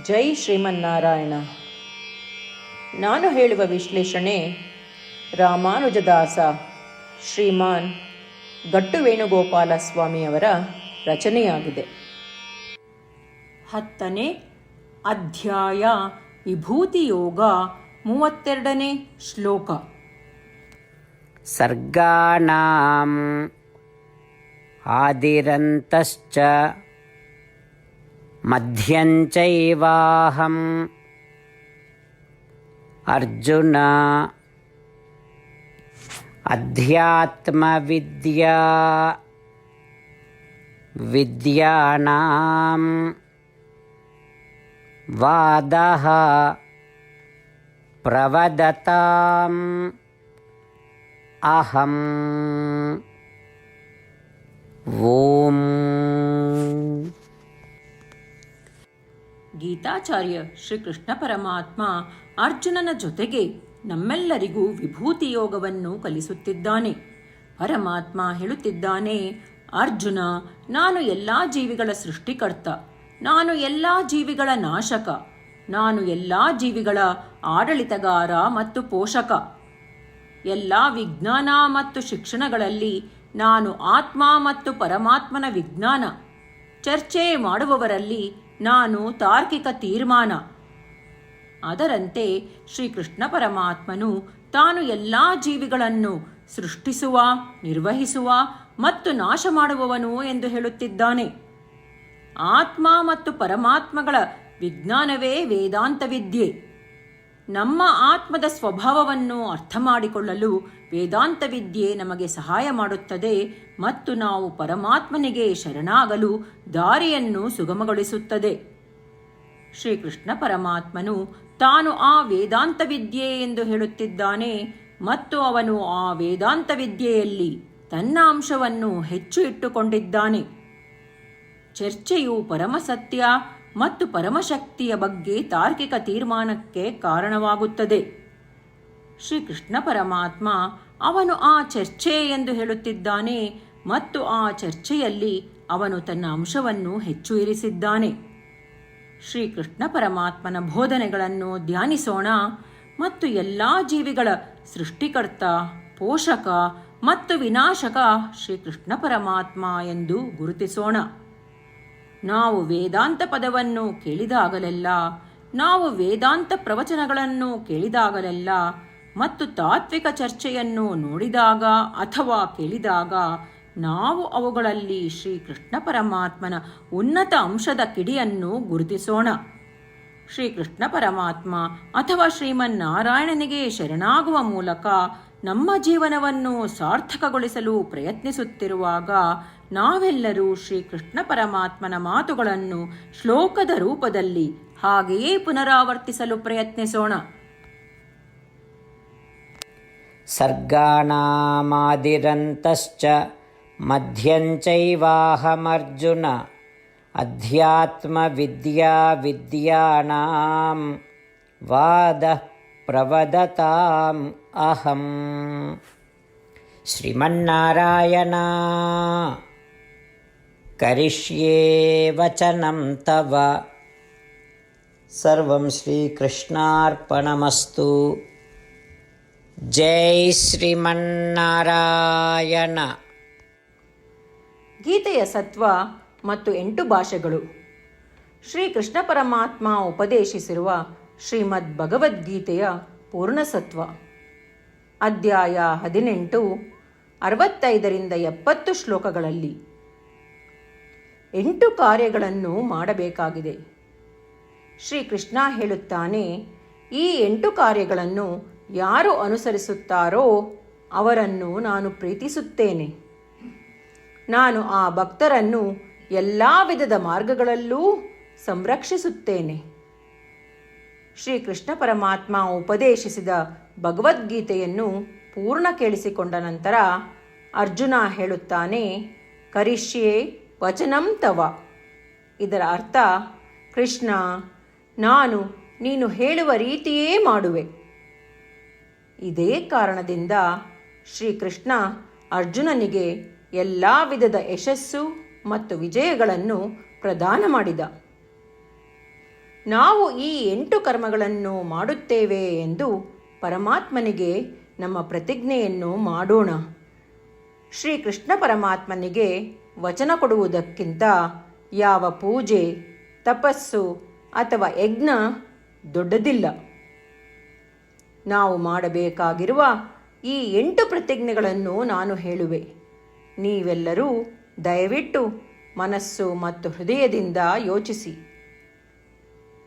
ಜೈ ಶ್ರೀಮನ್ನಾರಾಯಣ. ನಾನು ಹೇಳುವ ವಿಶ್ಲೇಷಣೆ ರಾಮಾನುಜದಾಸ ಶ್ರೀಮಾನ್ ಗಟ್ಟು ವೇಣುಗೋಪಾಲ ಸ್ವಾಮಿಯವರ ರಚನೆಯಾಗಿದೆ. 10ನೇ ಅಧ್ಯಾಯ ವಿಭೂತಿಯೋಗ 32ನೇ ಶ್ಲೋಕ. ಸರ್ಗಾಣಾಂ ಆದಿರಂತಶ್ಚ ಮಧ್ಯಂಚೈವಾಹಂ ಅರ್ಜುನ ಅಧ್ಯಾತ್ಮವಿದ್ಯಾ ವಿದ್ಯಾನಾಂ ವಾದಃ ಪ್ರವದತಾಂ ಅಹಂ. ಓಂ. ಗೀತಾಚಾರ್ಯ ಶ್ರೀಕೃಷ್ಣ ಪರಮಾತ್ಮ ಅರ್ಜುನನ ಜೊತೆಗೆ ನಮ್ಮೆಲ್ಲರಿಗೂ ವಿಭೂತಿ ಯೋಗವನ್ನು ಕಲಿಸುತ್ತಿದ್ದಾನೆ. ಪರಮಾತ್ಮ ಹೇಳುತ್ತಿದ್ದಾನೆ, ಅರ್ಜುನ, ನಾನು ಎಲ್ಲ ಜೀವಿಗಳ ಸೃಷ್ಟಿಕರ್ತ, ನಾನು ಎಲ್ಲ ಜೀವಿಗಳ ನಾಶಕ, ನಾನು ಎಲ್ಲ ಜೀವಿಗಳ ಆಡಳಿತಗಾರ ಮತ್ತು ಪೋಷಕ. ಎಲ್ಲ ವಿಜ್ಞಾನ ಮತ್ತು ಶಿಕ್ಷಣಗಳಲ್ಲಿ ನಾನು ಆತ್ಮ ಮತ್ತು ಪರಮಾತ್ಮನ ವಿಜ್ಞಾನ. ಚರ್ಚೆ ಮಾಡುವವರಲ್ಲಿ ನಾನು ತಾರ್ಕಿಕ ತೀರ್ಮಾನ. ಅದರಂತೆ ಶ್ರೀಕೃಷ್ಣ ಪರಮಾತ್ಮನು ತಾನು ಎಲ್ಲ ಜೀವಿಗಳನ್ನು ಸೃಷ್ಟಿಸುವ, ನಿರ್ವಹಿಸುವ ಮತ್ತು ನಾಶ ಮಾಡುವವನು ಎಂದು ಹೇಳುತ್ತಿದ್ದಾನೆ. ಆತ್ಮ ಮತ್ತು ಪರಮಾತ್ಮಗಳ ವಿಜ್ಞಾನವೇ ವೇದಾಂತ ವಿದ್ಯೆ. ನಮ್ಮ ಆತ್ಮದ ಸ್ವಭಾವವನ್ನು ಅರ್ಥ ಮಾಡಿಕೊಳ್ಳಲು ವೇದಾಂತ ವಿದ್ಯೆ ನಮಗೆ ಸಹಾಯ ಮಾಡುತ್ತದೆ ಮತ್ತು ನಾವು ಪರಮಾತ್ಮನಿಗೆ ಶರಣಾಗಲು ದಾರಿಯನ್ನು ಸುಗಮಗೊಳಿಸುತ್ತದೆ. ಶ್ರೀಕೃಷ್ಣ ಪರಮಾತ್ಮನು ತಾನು ಆ ವೇದಾಂತ ವಿದ್ಯೆ ಎಂದು ಹೇಳುತ್ತಿದ್ದಾನೆ ಮತ್ತು ಅವನು ಆ ವೇದಾಂತ ವಿದ್ಯೆಯಲ್ಲಿ ತನ್ನ ಅಂಶವನ್ನು ಹೆಚ್ಚು ಇಟ್ಟುಕೊಂಡಿದ್ದಾನೆ. ಚರ್ಚೆಯು ಪರಮಸತ್ಯ ಮತ್ತು ಪರಮಶಕ್ತಿಯ ಬಗ್ಗೆ ತಾರ್ಕಿಕ ತೀರ್ಮಾನಕ್ಕೆ ಕಾರಣವಾಗುತ್ತದೆ. ಶ್ರೀಕೃಷ್ಣ ಪರಮಾತ್ಮ ಅವನು ಆ ಚರ್ಚೆ ಎಂದು ಹೇಳುತ್ತಿದ್ದಾನೆ ಮತ್ತು ಆ ಚರ್ಚೆಯಲ್ಲಿ ಅವನು ತನ್ನ ಅಂಶವನ್ನು ಹೆಚ್ಚು ಇರಿಸಿದ್ದಾನೆ. ಶ್ರೀಕೃಷ್ಣ ಪರಮಾತ್ಮನ ಬೋಧನೆಗಳನ್ನು ಧ್ಯಾನಿಸೋಣ ಮತ್ತು ಎಲ್ಲ ಜೀವಿಗಳ ಸೃಷ್ಟಿಕರ್ತ, ಪೋಷಕ ಮತ್ತು ವಿನಾಶಕ ಶ್ರೀಕೃಷ್ಣ ಪರಮಾತ್ಮ ಎಂದು ಗುರುತಿಸೋಣ. ನಾವು ವೇದಾಂತ ಪದವನ್ನು ಕೇಳಿದಾಗಲೆಲ್ಲ, ನಾವು ವೇದಾಂತ ಪ್ರವಚನಗಳನ್ನು ಕೇಳಿದಾಗಲೆಲ್ಲ ಮತ್ತು ತಾತ್ವಿಕ ಚರ್ಚೆಯನ್ನು ನೋಡಿದಾಗ ಅಥವಾ ಕೇಳಿದಾಗ ನಾವು ಅವುಗಳಲ್ಲಿ ಶ್ರೀಕೃಷ್ಣ ಪರಮಾತ್ಮನ ಉನ್ನತ ಅಂಶದ ಕಿಡಿಯನ್ನು ಗುರುತಿಸೋಣ. ಶ್ರೀಕೃಷ್ಣ ಪರಮಾತ್ಮ ಅಥವಾ ಶ್ರೀಮನ್ನಾರಾಯಣನಿಗೆ ಶರಣಾಗುವ ಮೂಲಕ ನಮ್ಮ ಜೀವನವನ್ನು ಸಾರ್ಥಕಗೊಳಿಸಲು ಪ್ರಯತ್ನಿಸುತ್ತಿರುವಾಗ ನಾವೆಲ್ಲರೂ ಶ್ರೀಕೃಷ್ಣ ಪರಮಾತ್ಮನ ಮಾತುಗಳನ್ನು ಶ್ಲೋಕದ ರೂಪದಲ್ಲಿ ಹಾಗೆಯೇ ಪುನರಾವರ್ತಿಸಲು ಪ್ರಯತ್ನಿಸೋಣ. ಸರ್ಗಾಣಾಮಾದಿರಂತಶ್ಚ ಮಧ್ಯಂಚೈವಾಹಮರ್ಜುನ ಅಧ್ಯಾತ್ಮವಿದ್ಯಾ ವಿದ್ಯಾನಾಂ ವಾದಃ ಪ್ರವದತಾಂ ಅಹಂ. ಶ್ರೀಮನ್ನಾರಾಯಣ, ಕರಿಷ್ಯೇ ವಚನಂ ತವ. ಸರ್ವಂ ಶ್ರೀಕೃಷ್ಣಾರ್ಪಣಮಸ್ತು. ಜೈ ಶ್ರೀಮನ್ನಾರಾಯಣ. ಗೀತೆಯ ಸತ್ವ ಮತ್ತು 8 ಭಾಷೆಗಳು. ಶ್ರೀಕೃಷ್ಣ ಪರಮಾತ್ಮ ಉಪದೇಶಿಸಿರುವ ಶ್ರೀಮದ್ ಭಗವದ್ಗೀತೆಯ ಪೂರ್ಣಸತ್ವ. ಅಧ್ಯಾಯ 18, 65ರಿಂದ 70 ಶ್ಲೋಕಗಳಲ್ಲಿ 8 ಕಾರ್ಯಗಳನ್ನು ಮಾಡಬೇಕಾಗಿದೆ. ಶ್ರೀಕೃಷ್ಣ ಹೇಳುತ್ತಾನೆ, ಈ 8 ಕಾರ್ಯಗಳನ್ನು ಯಾರು ಅನುಸರಿಸುತ್ತಾರೋ ಅವರನ್ನು ನಾನು ಪ್ರೀತಿಸುತ್ತೇನೆ. ನಾನು ಆ ಭಕ್ತರನ್ನು ಎಲ್ಲ ವಿಧದ ಮಾರ್ಗಗಳಲ್ಲೂ ಸಂರಕ್ಷಿಸುತ್ತೇನೆ. ಶ್ರೀಕೃಷ್ಣ ಪರಮಾತ್ಮ ಉಪದೇಶಿಸಿದ ಭಗವದ್ಗೀತೆಯನ್ನು ಪೂರ್ಣ ಕೇಳಿಸಿಕೊಂಡ ನಂತರ ಅರ್ಜುನ ಹೇಳುತ್ತಾನೆ, ಕರಿಷ್ಯೇ ವಚನಂ ತವ. ಇದರ ಅರ್ಥ, ಕೃಷ್ಣ, ನಾನು ನೀನು ಹೇಳುವ ರೀತಿಯೇ ಮಾಡುವೆ. ಇದೇ ಕಾರಣದಿಂದ ಶ್ರೀಕೃಷ್ಣ ಅರ್ಜುನನಿಗೆ ಎಲ್ಲ ವಿಧದ ಯಶಸ್ಸು ಮತ್ತು ವಿಜಯಗಳನ್ನು ಪ್ರದಾನ ಮಾಡಿದ. ನಾವು ಈ 8 ಕರ್ಮಗಳನ್ನು ಮಾಡುತ್ತೇವೆ ಎಂದು ಪರಮಾತ್ಮನಿಗೆ ನಮ್ಮ ಪ್ರತಿಜ್ಞೆಯನ್ನು ಮಾಡೋಣ. ಶ್ರೀಕೃಷ್ಣ ಪರಮಾತ್ಮನಿಗೆ ವಚನ ಕೊಡುವುದಕ್ಕಿಂತ ಯಾವ ಪೂಜೆ, ತಪಸ್ಸು ಅಥವಾ ಯಜ್ಞ ದೊಡ್ಡದಿಲ್ಲ. ನಾವು ಮಾಡಬೇಕಾಗಿರುವ ಈ 8 ಪ್ರತಿಜ್ಞೆಗಳನ್ನು ನಾನು ಹೇಳುವೆ. ನೀವೆಲ್ಲರೂ ದಯವಿಟ್ಟು ಮನಸ್ಸು ಮತ್ತು ಹೃದಯದಿಂದ ಯೋಚಿಸಿ.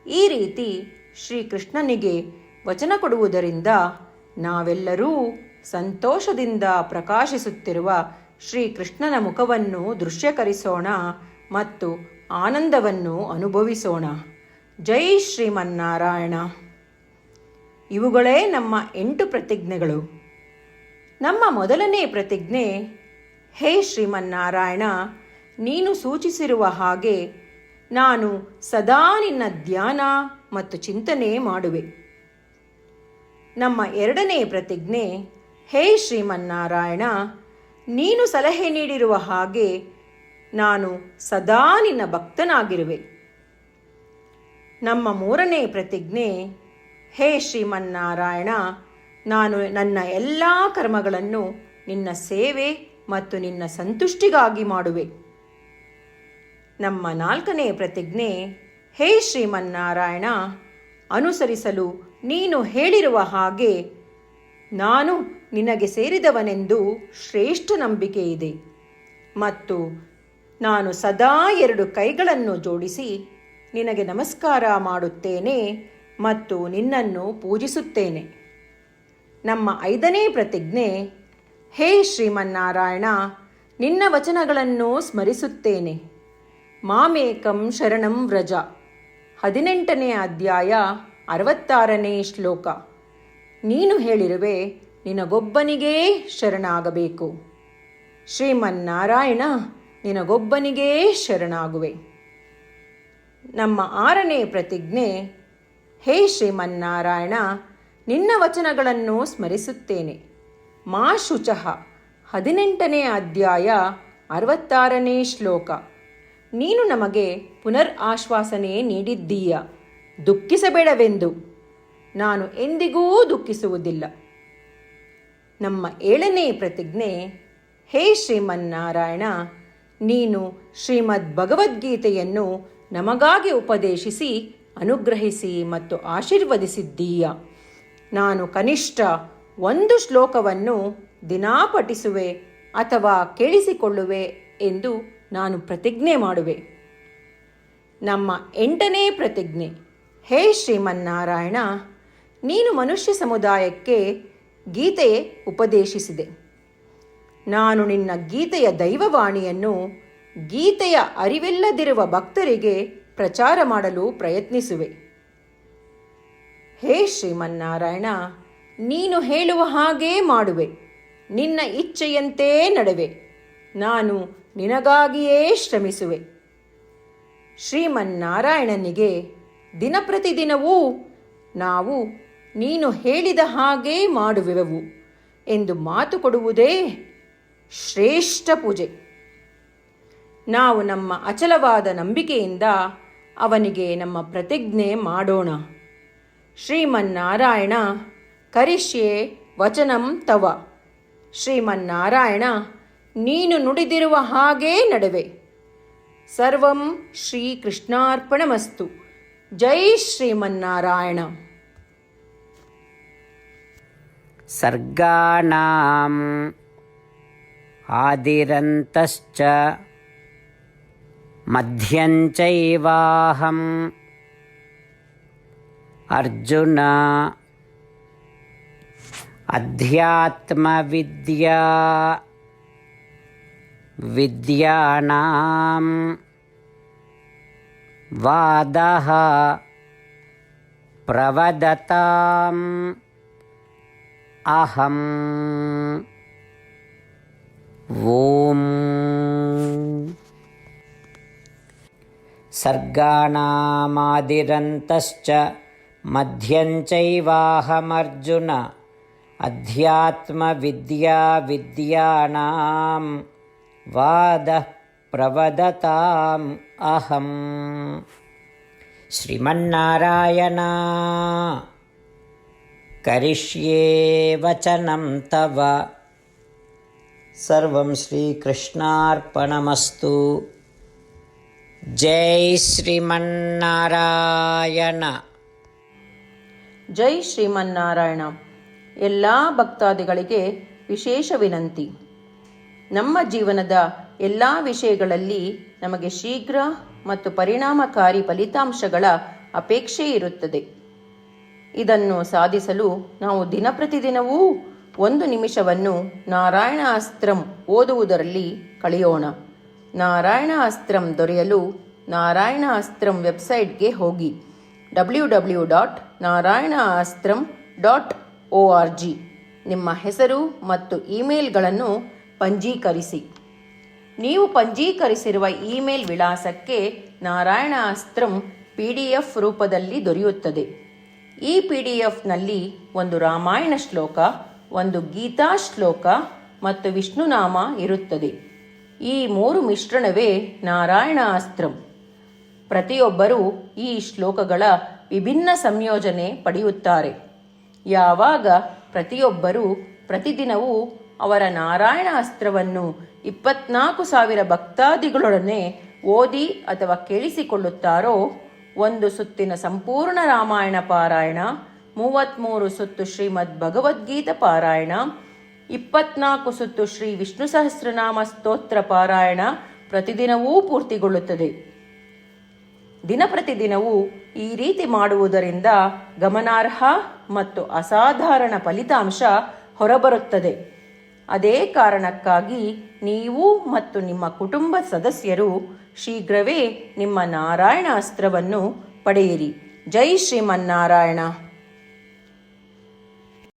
ಈ ರೀತಿ ಶ್ರೀಕೃಷ್ಣನಿಗೆ ವಚನ ಕೊಡುವುದರಿಂದ ನಾವೆಲ್ಲರೂ ಸಂತೋಷದಿಂದ ಪ್ರಕಾಶಿಸುತ್ತಿರುವ ಶ್ರೀಕೃಷ್ಣನ ಮುಖವನ್ನು ದೃಶ್ಯಕರಿಸೋಣ ಮತ್ತು ಆನಂದವನ್ನು ಅನುಭವಿಸೋಣ. ಜೈ ಶ್ರೀಮನ್ನಾರಾಯಣ. ಇವುಗಳೇ ನಮ್ಮ 8 ಪ್ರತಿಜ್ಞೆಗಳು. ನಮ್ಮ ಮೊದಲನೇ ಪ್ರತಿಜ್ಞೆ, ಹೇ ಶ್ರೀಮನ್ನಾರಾಯಣ, ನೀನು ಸೂಚಿಸಿರುವ ಹಾಗೆ ನಾನು ಸದಾ ನಿನ್ನ ಧ್ಯಾನ ಮತ್ತು ಚಿಂತನೆ ಮಾಡುವೆ. ನಮ್ಮ ಎರಡನೇ ಪ್ರತಿಜ್ಞೆ, ಹೇ ಶ್ರೀಮನ್ನಾರಾಯಣ, ನೀನು ಸಲಹೆ ನೀಡಿರುವ ಹಾಗೆ ನಾನು ಸದಾ ನಿನ್ನ ಭಕ್ತನಾಗಿರುವೆ. ನಮ್ಮ ಮೂರನೇ ಪ್ರತಿಜ್ಞೆ, ಹೇ ಶ್ರೀಮನ್ನಾರಾಯಣ, ನಾನು ನನ್ನ ಎಲ್ಲ ಕರ್ಮಗಳನ್ನು ನಿನ್ನ ಸೇವೆ ಮತ್ತು ನಿನ್ನ ಸಂತುಷ್ಟಿಗಾಗಿ ಮಾಡುವೆ. ನಮ್ಮ ನಾಲ್ಕನೇ ಪ್ರತಿಜ್ಞೆ, ಹೇ ಶ್ರೀಮನ್ನಾರಾಯಣ, ಅನುಸರಿಸಲು ನೀನು ಹೇಳಿರುವ ಹಾಗೆ ನಾನು ನಿನಗೆ ಸೇರಿದವನೆಂದು ಶ್ರೇಷ್ಠ ನಂಬಿಕೆ ಇದೆ ಮತ್ತು ನಾನು ಸದಾ 2 ಕೈಗಳನ್ನು ಜೋಡಿಸಿ ನಿನಗೆ ನಮಸ್ಕಾರ ಮಾಡುತ್ತೇನೆ ಮತ್ತು ನಿನ್ನನ್ನು ಪೂಜಿಸುತ್ತೇನೆ. ನಮ್ಮ 5ನೇ ಪ್ರತಿಜ್ಞೆ, ಹೇ ಶ್ರೀಮನ್ನಾರಾಯಣ, ನಿನ್ನ ವಚನಗಳನ್ನು ಸ್ಮರಿಸುತ್ತೇನೆ. ಮಾಮೇಕಂ ಶರಣಂ ವ್ರಜ, 18ನೇ ಅಧ್ಯಾಯ 66ನೇ ಶ್ಲೋಕ. ನೀನು ಹೇಳಿರುವೆ, ನಿನಗೊಬ್ಬನಿಗೇ ಶರಣಾಗಬೇಕು. ಶ್ರೀಮನ್ನಾರಾಯಣ, ನಿನಗೊಬ್ಬನಿಗೇ ಶರಣಾಗುವೆ. ನಮ್ಮ 6ನೇ ಪ್ರತಿಜ್ಞೆ, ಹೇ ಶ್ರೀಮನ್ನಾರಾಯಣ, ನಿನ್ನ ವಚನಗಳನ್ನು ಸ್ಮರಿಸುತ್ತೇನೆ. ಮಾ ಶುಚಃ, 18ನೇ ಅಧ್ಯಾಯ 66ನೇ ಶ್ಲೋಕ. ನೀನು ನಮಗೆ ಪುನರ್ ಆಶ್ವಾಸನೆ ನೀಡಿದ್ದೀಯ, ದುಃಖಿಸಬೇಡವೆಂದು. ನಾನು ಎಂದಿಗೂ ದುಃಖಿಸುವುದಿಲ್ಲ. ನಮ್ಮ 7ನೇ ಪ್ರತಿಜ್ಞೆ, ಹೇ ಶ್ರೀಮನ್ನಾರಾಯಣ, ನೀನು ಶ್ರೀಮದ್ ಭಗವದ್ಗೀತೆಯನ್ನು ನಮಗಾಗಿ ಉಪದೇಶಿಸಿ ಅನುಗ್ರಹಿಸಿ ಮತ್ತು ಆಶೀರ್ವದಿಸಿದ್ದೀಯ. ನಾನು ಕನಿಷ್ಠ 1 ಶ್ಲೋಕವನ್ನು ದಿನಾ ಪಠಿಸುವೆ ಅಥವಾ ಕೇಳಿಸಿಕೊಳ್ಳುವೆ ಎಂದು ನಾನು ಪ್ರತಿಜ್ಞೆ ಮಾಡುವೆ. ನಮ್ಮ 8ನೇ ಪ್ರತಿಜ್ಞೆ, ಹೇ ಶ್ರೀಮನ್ನಾರಾಯಣ, ನೀನು ಮನುಷ್ಯ ಸಮುದಾಯಕ್ಕೆ ಗೀತೆ ಉಪದೇಶಿಸಿದೆ. ನಾನು ನಿನ್ನ ಗೀತೆಯ ದೈವವಾಣಿಯನ್ನು ಗೀತೆಯ ಅರಿವಿಲ್ಲದಿರುವ ಭಕ್ತರಿಗೆ ಪ್ರಚಾರ ಮಾಡಲು ಪ್ರಯತ್ನಿಸುವೆ. ಹೇ ಶ್ರೀಮನ್ನಾರಾಯಣ, ನೀನು ಹೇಳುವ ಹಾಗೇ ಮಾಡುವೆ. ನಿನ್ನ ಇಚ್ಛೆಯಂತೆ ನಡೆವೆ. ನಾನು ನಿನಗಾಗಿಯೇ ಶ್ರಮಿಸುವೆ. ಶ್ರೀಮನ್ನಾರಾಯಣನಿಗೆ ದಿನಪ್ರತಿದಿನವೂ ನಾವು ನೀನು ಹೇಳಿದ ಹಾಗೇ ಮಾಡುವೆವು ಎಂದು ಮಾತು ಕೊಡುವುದೇ ಶ್ರೇಷ್ಠ ಪೂಜೆ. ನಾವು ನಮ್ಮ ಅಚಲವಾದ ನಂಬಿಕೆಯಿಂದ ಅವನಿಗೆ ನಮ್ಮ ಪ್ರತಿಜ್ಞೆ ಮಾಡೋಣ. ಶ್ರೀಮನ್ನಾರಾಯಣ, ಕರಿಷ್ಯೆ ವಚನಂ ತವ. ಶ್ರೀಮನ್ನಾರಾಯಣ, ನೀನು ನುಡಿದಿರುವ ಹಾಗೇ ನಡೆವೆ. ಸರ್ವಂ ಶ್ರೀಕೃಷ್ಣಾರ್ಪಣಮಸ್ತು. ಜೈ ಶ್ರೀಮನ್ನಾರಾಯಣ. ಸರ್ಗಾಣಾಂ ಆದಿರಂತಶ್ಚ ಮಧ್ಯಂಚೈವಾಹಂ ಅರ್ಜುನ ಅಧ್ಯಾತ್ಮವಿದ್ಯಾ ವಿದ್ಯಾನಾಂ ವಾದಃ ಪ್ರವದತಾಂ ಅಹಂ. ಓಂ. ಸರ್ಗಾಣಾಮಾದಿರಂತಶ್ಚ ಮಧ್ಯಂಚೈವಾಹಮರ್ಜುನ ಅಧ್ಯಾತ್ಮವಿದ್ಯಾ ವಿದ್ಯಾನಾಂ ವಾದಃ ಪ್ರವದತಾಂ ಅಹಂ. ಶ್ರೀಮನ್ನಾರಾಯಣ ಕರಿಷ್ಯೇ ವಚನಂ ತವ ಸರ್ವಂ ಶ್ರೀಕೃಷ್ಣಾರ್ಪಣಮಸ್ತು. ಜೈ ಶ್ರೀಮನ್ನಾರಾಯಣ. ಜೈ ಶ್ರೀಮನ್ನಾರಾಯಣ. ಎಲ್ಲ ಭಕ್ತಾದಿಗಳಿಗೆ ವಿಶೇಷ ವಿನಂತಿ. ನಮ್ಮ ಜೀವನದ ಎಲ್ಲ ವಿಷಯಗಳಲ್ಲಿ ನಮಗೆ ಶೀಘ್ರ ಮತ್ತು ಪರಿಣಾಮಕಾರಿ ಫಲಿತಾಂಶಗಳ ಅಪೇಕ್ಷೆ ಇರುತ್ತದೆ. ಇದನ್ನು ಸಾಧಿಸಲು ನಾವು ದಿನಪ್ರತಿದಿನವೂ 1 ನಿಮಿಷವನ್ನು ನಾರಾಯಣ ಅಸ್ತ್ರಂ ಓದುವುದರಲ್ಲಿ ಕಳೆಯೋಣ. ನಾರಾಯಣ ಅಸ್ತ್ರಂ ದೊರೆಯಲು ನಾರಾಯಣ ಅಸ್ತ್ರಂ ವೆಬ್ಸೈಟ್ಗೆ ಹೋಗಿ www.narayanaastram.org ನಿಮ್ಮ ಹೆಸರು ಮತ್ತು ಇಮೇಲ್ಗಳನ್ನು ಪಂಜೀಕರಿಸಿ. ನೀವು ಪಂಜೀಕರಿಸಿರುವ ಇಮೇಲ್ ವಿಳಾಸಕ್ಕೆ ನಾರಾಯಣ ಅಸ್ತ್ರಂ PDF ರೂಪದಲ್ಲಿ ದೊರೆಯುತ್ತದೆ. ಈ PDFನಲ್ಲಿ 1 ರಾಮಾಯಣ ಶ್ಲೋಕ, 1 ಗೀತಾ ಶ್ಲೋಕ ಮತ್ತು ವಿಷ್ಣುನಾಮ ಇರುತ್ತದೆ. ಈ 3 ಮಿಶ್ರಣವೇ ನಾರಾಯಣ ಅಸ್ತ್ರಂ. ಪ್ರತಿಯೊಬ್ಬರೂ ಈ ಶ್ಲೋಕಗಳ ವಿಭಿನ್ನ ಸಂಯೋಜನೆ ಪಡೆಯುತ್ತಾರೆ. ಯಾವಾಗ ಪ್ರತಿಯೊಬ್ಬರೂ ಪ್ರತಿದಿನವೂ ಅವರ ನಾರಾಯಣ ಅಸ್ತ್ರವನ್ನು 24,000 ಭಕ್ತಾದಿಗಳೊಡನೆ ಓದಿ ಅಥವಾ ಕೇಳಿಸಿಕೊಳ್ಳುತ್ತಾರೋ, 1 ಸುತ್ತಿನ ಸಂಪೂರ್ಣ ರಾಮಾಯಣ ಪಾರಾಯಣ, 33 ಸುತ್ತು ಶ್ರೀಮದ್ ಭಗವದ್ಗೀತಾ ಪಾರಾಯಣ, 24 ಸುತ್ತು ಶ್ರೀ ವಿಷ್ಣು ಸಹಸ್ರನಾಮ ಸ್ತೋತ್ರ ಪಾರಾಯಣ ಪ್ರತಿದಿನವೂ ಪೂರ್ತಿಗೊಳ್ಳುತ್ತದೆ. ದಿನಪ್ರತಿದಿನವೂ ಈ ರೀತಿ ಮಾಡುವುದರಿಂದ ಗಮನಾರ್ಹ ಮತ್ತು ಅಸಾಧಾರಣ ಫಲಿತಾಂಶ ಹೊರಬರುತ್ತದೆ. ಅದೇ ಕಾರಣಕ್ಕಾಗಿ ನೀವು ಮತ್ತು ನಿಮ್ಮ ಕುಟುಂಬ ಸದಸ್ಯರು ಶೀಘ್ರವೇ ನಿಮ್ಮ ನಾರಾಯಣ ಅಸ್ತ್ರವನ್ನು ಪಡೆಯಿರಿ. ಜೈ ಶ್ರೀಮನ್ನಾರಾಯಣ.